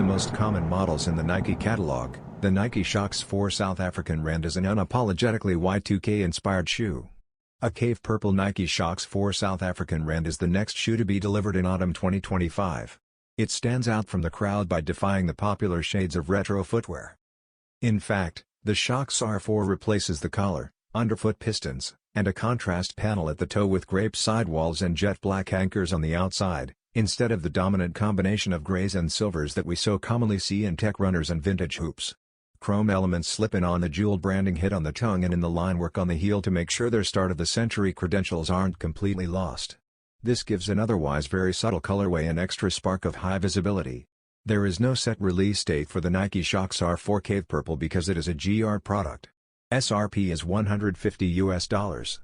the most common models in the Nike catalog, the Nike Shox R4 South African Rand is an unapologetically Y2K-inspired shoe. A cave purple Nike Shox R4 South African Rand is the next shoe to be delivered in autumn 2025. It stands out from the crowd by defying the popular shades of retro footwear. In fact, the Shox R4 replaces the collar, underfoot pistons, and a contrast panel at the toe with grape sidewalls and jet black anchors on the outside, instead of the dominant combination of grays and silvers that we so commonly see in tech runners and vintage hoops. Chrome elements slip in on the jeweled branding hit on the tongue and in the linework on the heel to make sure their start-of-the-century credentials aren't completely lost. This gives an otherwise very subtle colorway an extra spark of high visibility. There is no set release date for the Nike Shox R4 Cave Purple because it is a GR product. SRP is $150 US.